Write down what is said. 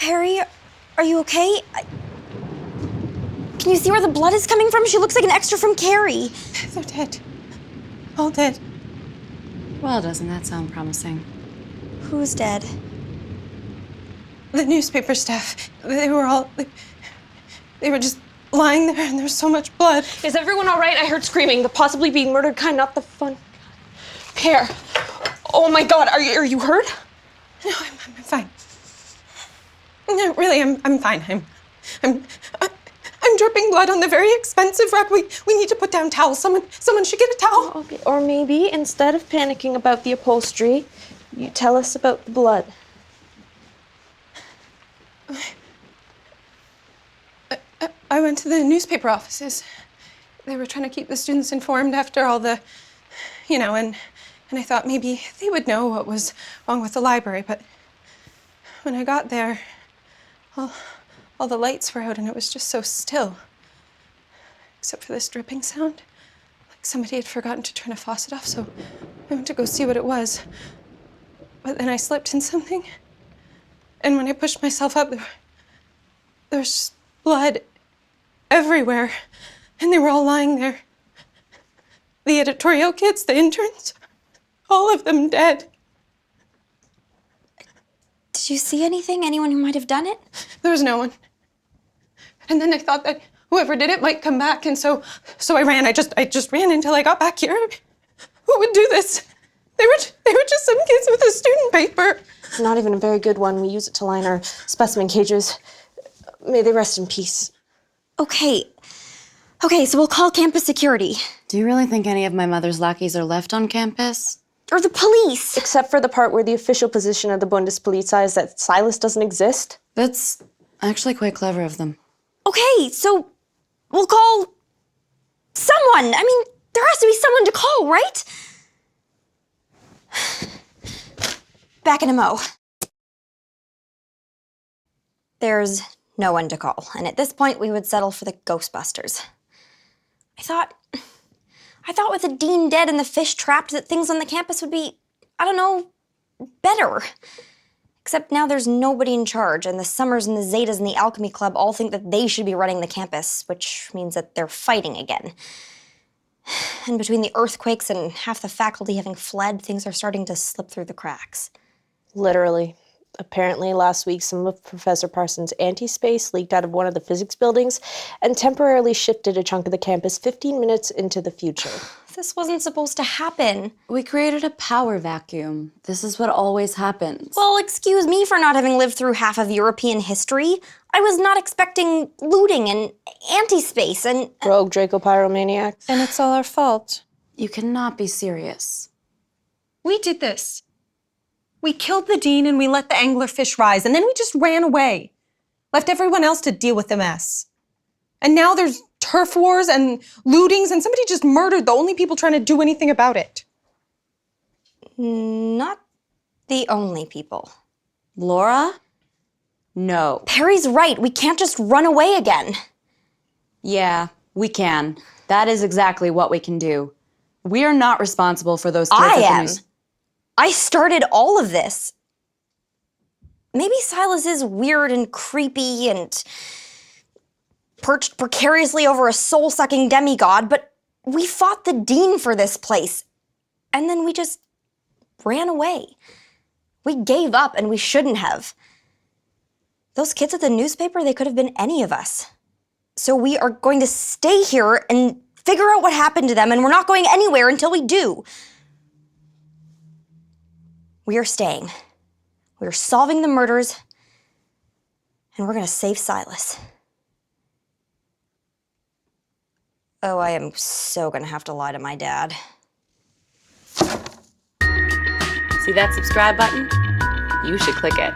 Carrie, are you okay? Can you see where the blood is coming from? She looks like an extra from Carrie. They're dead. All dead. Well, doesn't that sound promising? Who's dead? The newspaper staff. They were just lying there and there was so much blood. Is everyone all right? I heard screaming. The possibly being murdered kind, not the fun pair. Oh my God, are you hurt? No, I'm fine. No, really, I'm fine. I'm dripping blood on the very expensive rug. We need to put down towels. Someone should get a towel. Okay. Or maybe instead of panicking about the upholstery, you tell us about the blood. I went to the newspaper offices. They were trying to keep the students informed after all the, and I thought maybe they would know what was wrong with the library, but when I got there, all the lights were out and it was just so still. Except for this dripping sound. Like somebody had forgotten to turn a faucet off, so I went to go see what it was. But then I slipped in something. And when I pushed myself up, there was just blood everywhere. And they were all lying there. The editorial kids, the interns, all of them dead. Did you see anything? Anyone who might have done it? There was no one. And then I thought that whoever did it might come back, and so I ran. I just ran until I got back here. Who would do this? They were just some kids with a student paper. Not even a very good one. We use it to line our specimen cages. May they rest in peace. Okay, so we'll call campus security. Do you really think any of my mother's lackeys are left on campus? Or the police. Except for the part where the official position of the Bundespolizei is that Silas doesn't exist. That's actually quite clever of them. Okay, so we'll call someone. I mean, there has to be someone to call, right? Back in a mo. There's no one to call, and at this point we would settle for the Ghostbusters. I thought with the dean dead and the fish trapped that things on the campus would be, better. Except now there's nobody in charge, and the Summers and the Zetas and the Alchemy Club all think that they should be running the campus, which means that they're fighting again. And between the earthquakes and half the faculty having fled, things are starting to slip through the cracks. Literally. Apparently, last week, some of Professor Parsons' anti-space leaked out of one of the physics buildings and temporarily shifted a chunk of the campus 15 minutes into the future. This wasn't supposed to happen. We created a power vacuum. This is what always happens. Well, excuse me for not having lived through half of European history. I was not expecting looting and anti-space and... Rogue Draco pyromaniacs. And it's all our fault. You cannot be serious. We did this. We killed the dean and we let the anglerfish rise, and then we just ran away. Left everyone else to deal with the mess. And now there's turf wars and lootings, and somebody just murdered the only people trying to do anything about it. Not the only people. Laura? No. Perry's right. We can't just run away again. Yeah, we can. That is exactly what we can do. We are not responsible for those kids I at the am. news. I started all of this. Maybe Silas is weird and creepy and perched precariously over a soul-sucking demigod, but we fought the dean for this place, and then we just ran away. We gave up, and we shouldn't have. Those kids at the newspaper, they could have been any of us. So we are going to stay here and figure out what happened to them, and we're not going anywhere until we do. We are staying. We are solving the murders, and we're gonna save Silas. Oh, I am so gonna have to lie to my dad. See that subscribe button? You should click it.